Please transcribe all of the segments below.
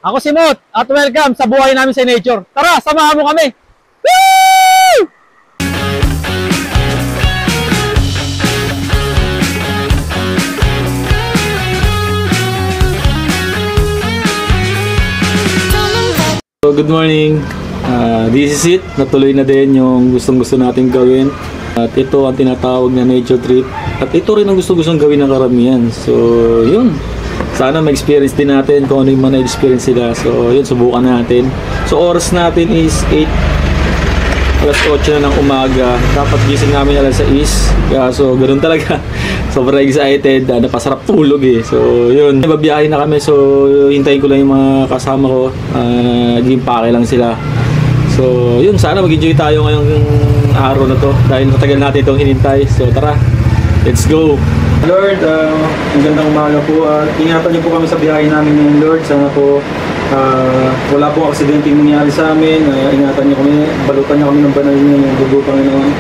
Ako si Mot at welcome sa buhay namin sa nature. Tara, samahan mo kami! Woo! Good morning. This is it. Natuloy na din yung gustong-gusto natin gawin. At ito ang tinatawag na nature trip. At ito rin ang gusto-gustong gawin ng karamihan. So, yun. Sana ma-experience din natin kung ano yung mga na-experience sila. So, yun, subukan natin. So, oras natin is 8 na ng umaga. Dapat gising namin alas 6. So, ganun talaga. Sobrang excited. Napasarap tulog eh. So, yun. Babiyahin na kami. So, hintayin ko lang yung mga kasama ko. Nag-impake lang sila. So, yun. Sana mag-enjoy tayo ngayong araw na to. Dahil matagal natin itong hinintay. So, tara. Let's go! Lord, magandang umaga po. Ingatan niyo po kami sa biyahe namin ngayon, Lord. Sana po wala pong aksidente yung nangyari sa amin. Ingatan niyo kami, balutan niyo kami ng banal niyo, yung dugo, Panginoon.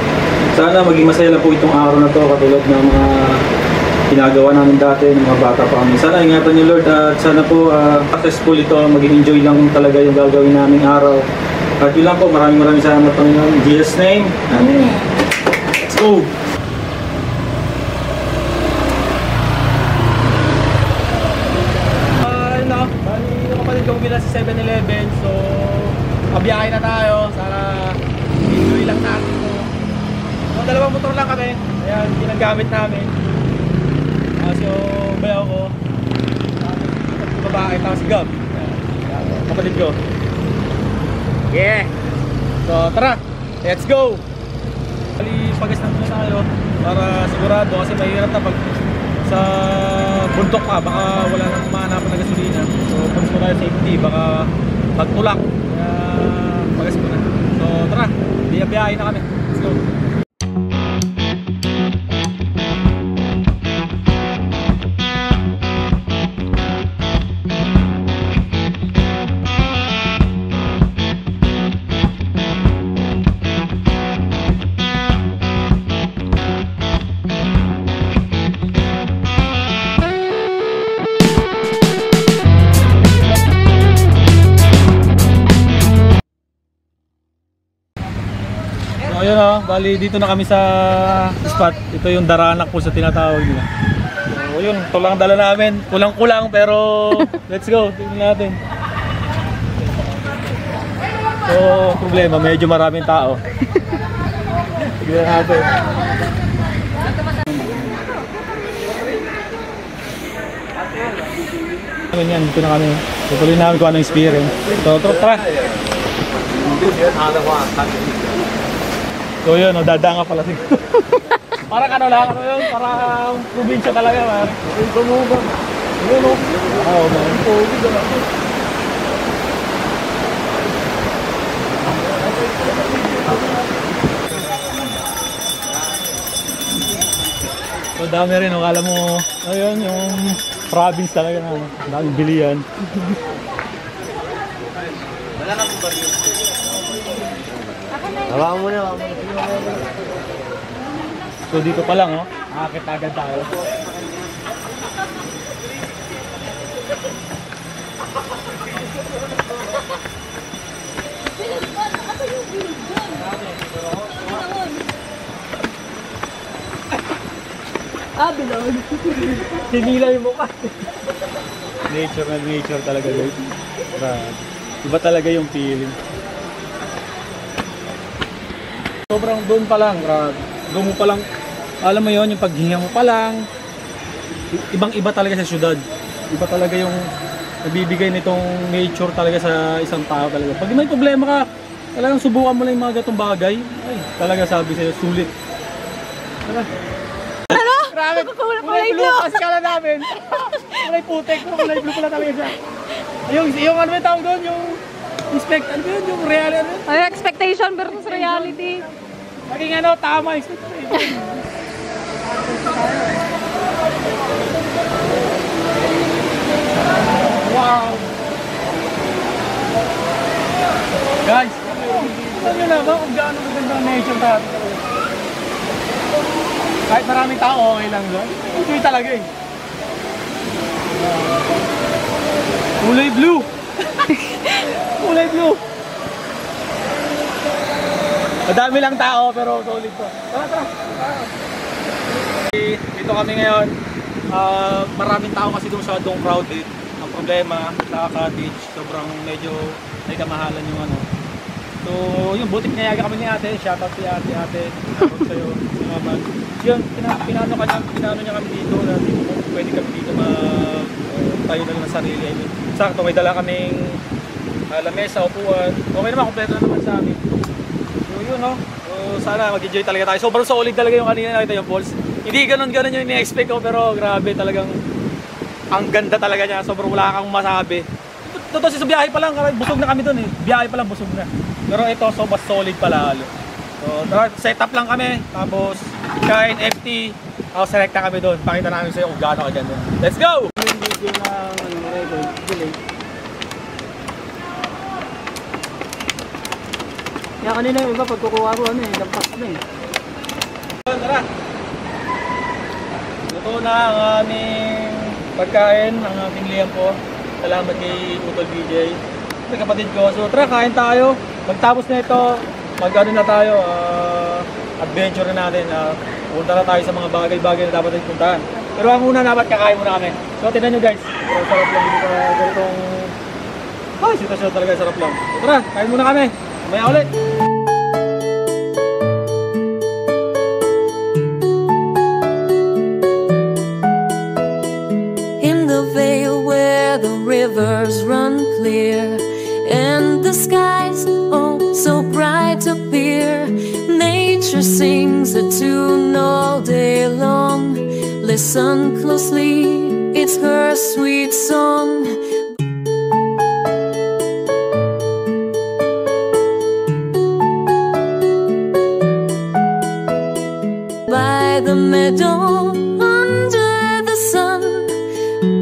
Sana maging masaya lang po itong araw na to, katulad ng mga ginagawa namin dati, ng mga bata pa kami. Sana ingatan niyo, Lord, at sana po successful ito, maging enjoy lang talaga yung gagawin naming araw. At yun lang po, maraming salamat, Panginoon. In Jesus' name, Amen. Let's go! Sa 7-Eleven, so pabiyahe na tayo. Sana enjoy lang natin ito. So, dalawang motor lang kami. Ayan, ginagamit namin. Tapos yung bayaw ko, yung babae, tapos si Gab. Ayan, kapatid ko. Yeah! So tara, let's go! Pagas na muna tayo para sigurado, kasi mahirap na pag sa bundok ka, baka wala nang mahanapan na gasolina. So pag mo tayo safety, baka magtulak. Kaya pagas muna. So tara, biyahe na kami. Let's go. Ayun o, bali dito na kami sa spot. Ito yung Daranak po sa tinatawag nila. So yun, ito lang dala namin. Kulang-kulang pero let's go, tingnan natin. So problema, medyo maraming tao. Tingnan natin. Yan, dito na kami. Tutuloy namin kung anong experience. So tara! So yun, dadanga pala siguro. Parang ano lang, ano yun, parang probinsya talaga, man. Ito mo ba? Yun o. Oo, man. COVID na lang. So dami rin, akala mo, ayun, yung province talaga na, daming bilian. Wala na po ba yun? Hawakan mo na, So dito pa lang, oh. Akit agad tayo. Bilog. Hinila yung mukha. Nature na nature talaga, guys. Iba talaga yung feeling. Sobrang doon pa lang, doon mo pa lang, alam mo yon, yung paghinga mo pa lang, ibang-iba talaga sa syudad. Iba talaga yung nabibigay nitong nature talaga sa isang tao talaga. Pag may problema ka, talagang subukan mo lang yung mga gatong bagay, ay, talaga sabi sa'yo, sulit. Tara. Ano? Grabe, kulay blue kasi kala namin. Kulay putek, kulay blue pala talaga siya. Yung ano yung tawag doon, yung ano yun, yung reality. Ay, expectation versus reality. Maging ano, tama, expectation. Wow! Guys, alam nyo na ba kung gaano maganda ang nature natin? Kahit maraming tao, okay lang doon. Enjoy talaga eh. Kulay blue! Kulay blue. Madami lang tao pero solid to. Tara, tara. Dito kami ngayon. Maraming tao kasi doon masyadong crowded. Ang problema sa cottage, sobrang medyo may kamahalan yung ano. So, yung buti pinayagan kami ni ate. Shoutout si ate. Shoutout sa'yo, si mama. Yun, pinano niya kami dito na pwede kami dito tayo na ng sarili. I mean, sakto, may dala kaming lamesa, upuan. Okay naman, kompleto na naman sa amin. So, yun, no? So, sana mag-enjoy talaga tayo. Sobrang solid talaga yung kanina nakita yung balls. Hindi ganun yung ini-expect ko, pero grabe talagang ang ganda talaga niya. Sobrang wala kang masabi. Totoo sa biyahe pa lang, busog na kami dun eh. Biyahe pa lang, busog na. Pero ito, so mas solid pala. So, set up lang kami. Tapos, kain, FT. Tapos, select na kami doon. Pakita namin sa'yo kung gaano kaganda. Let's go! Yung video ng record, delay. Kaya kanina yung iba, pagkukuha ko, lampas na eh. Tara! Luto na ang aming pagkain, ang aming liyam po. Salamat kay Utol BJ. May kapatid ko. So tara, kain tayo. Magtapos na ito, mag-ano na tayo, adventure na natin. Punta na tayo sa mga bagay-bagay na dapat natin puntahan. Pero ang una dapat kakain muna kami. So tignan nyo guys. Sarap lang dito sa ganitong sitwasyon talaga, sarap lang. So tara, kain muna kami. Mamaya ulit. Rivers run clear and the skies oh so bright appear. Nature sings a tune all day long. Listen closely, it's her sweet song. By the meadow under the sun,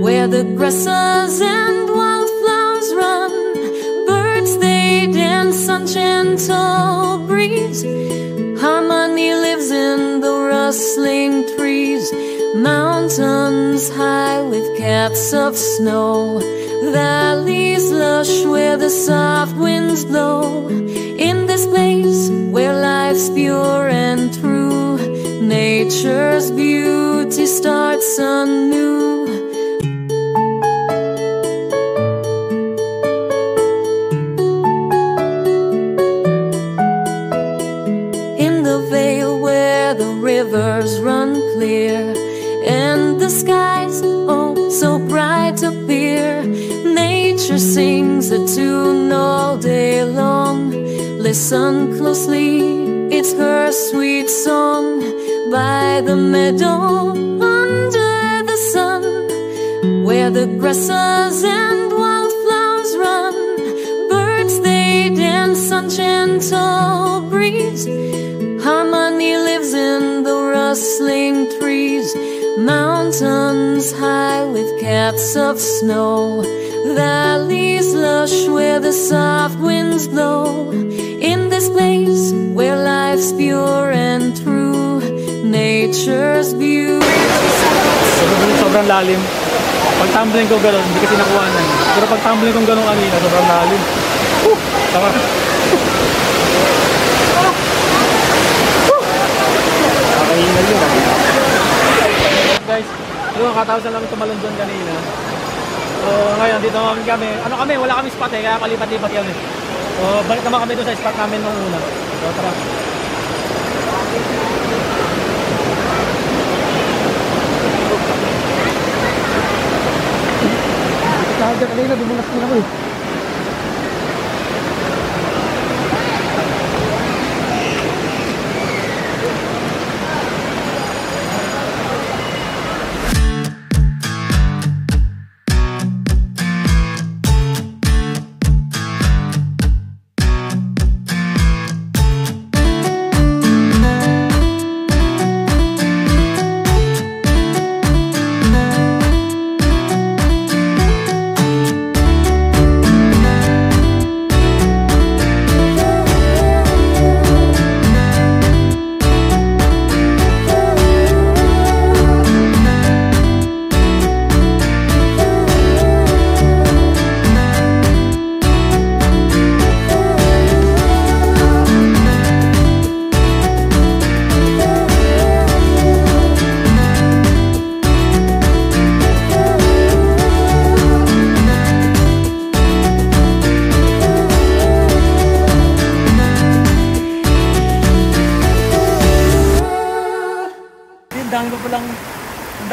where the grasses and wildflowers run, birds they dance on gentle breeze. Harmony lives in the rustling trees. Mountains high with caps of snow, valleys lush where the soft winds blow. In this place where life's pure and true, nature's beauty starts anew. Rivers run clear and the skies oh so bright appear. Nature sings a tune all day long. Listen closely, it's her sweet song. By the meadow under the sun, where the grasses and wildflowers run, birds they dance on gentle breeze. Harmony lives in the rustling trees. Mountains high with caps of snow, valleys lush where the soft winds blow. In this place where life's pure and true, nature's beauty. Sobrang lalim. Pag tumbling ko gano'n, hindi kasi nakuha na. Pero pag tumbling ko gano'n kanina, sobrang lalim. Tama. Nakahingal yun. Guys, yung katapos na namin tumalon doon kanina. So ngayon, dito naman kami. Ano kami, wala kami spot kaya palipat-lipat kami. So balik naman kami doon sa spot namin nung una. So tara. Dito kanina, dumulas din ako eh.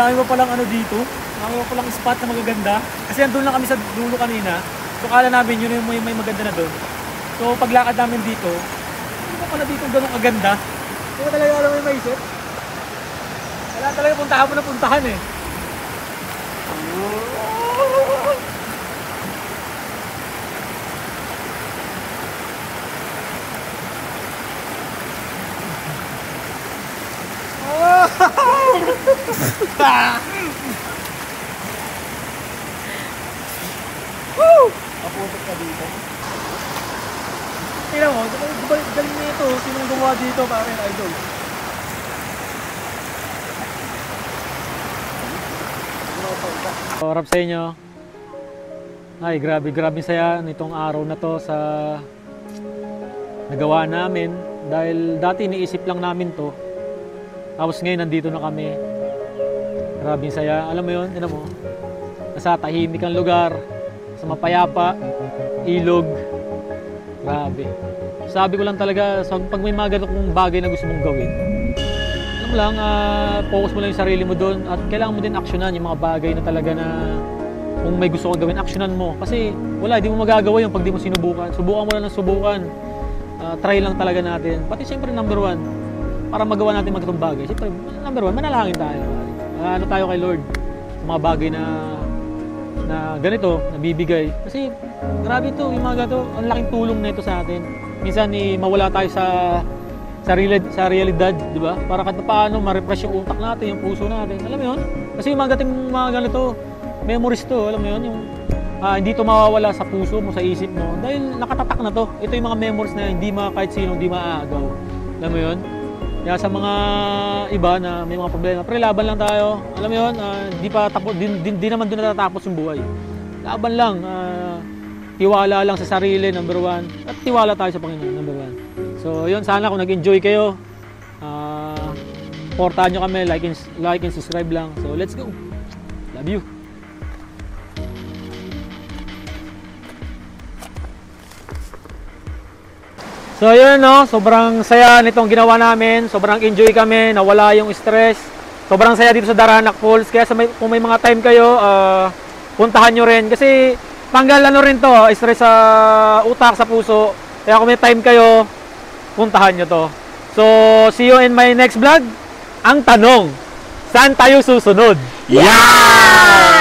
Marami pa palang ano dito. Marami pa palang spot na magaganda. Kasi andun lang kami sa dulo kanina. So kala namin yun yung may maganda na doon. So paglakad namin dito, hindi pa pala dito ganun kaganda. Hindi ko talaga alam yung maisip. Wala talaga puntahan mo na puntahan eh. Kaputok ka dito. Tingnan mo, galing na ito. Sinong gumawa dito para yung idol? Harap sa inyo. Ay, grabe saya nitong araw na to sa nagawa namin. Dahil dati iniisip lang namin to. Tapos ngayon nandito na kami. Grabe saya. Alam mo yun, tinan mo. Nasa tahimik ang lugar. Sa mapayapa. Ilog. Grabe. Sabi ko lang talaga, pag may mga ganong bagay na gusto mong gawin, alam mo lang, focus mo lang yung sarili mo doon at kailangan mo din aksyonan yung mga bagay na talaga na kung may gusto kang gawin, aksyonan mo. Kasi wala, hindi mo magagawa yun pag di mo sinubukan. Subukan mo lang ng subukan. Try lang talaga natin. Pati siyempre number one, para magawa natin mga itong bagay. Siyempre, number one, manalangin tayo. Ano tayo kay Lord sa mga bagay na ganito, nabibigay. Kasi grabe ito, yung mga gato, ang laking tulong na ito sa atin. Minsan mawala tayo sa realidad, di ba? Para kahit paano ma-refresh yung utak natin, yung puso natin. Alam mo yun? Kasi yung mga ganito, memories to, alam mo yun? Yung, hindi to mawawala sa puso mo, sa isip mo. Dahil nakatatak na to. Ito yung mga memories na hindi kahit sino, hindi maaagaw. Alam mo yun? Kaya sa mga iba na may mga problema, pre, laban lang tayo. Alam mo yun? Di naman doon natatapos yung buhay. Laban lang. Tiwala lang sa sarili, number one. At tiwala tayo sa Panginoon, number one. So, yun, sana kung nag-enjoy kayo, supportahan nyo kami, like and subscribe lang. So, let's go. Love you. So, yun, no? Sobrang saya nitong ginawa namin. Sobrang enjoy kami, nawala yung stress. Sobrang saya dito sa Daranac Falls. Kaya kung may mga time kayo, puntahan nyo rin. Kasi, tanggal rin to, stress sa utak, sa puso. Kaya kung may time kayo, puntahan nyo to. So, see you in my next vlog. Ang tanong, saan tayo susunod? Yeah!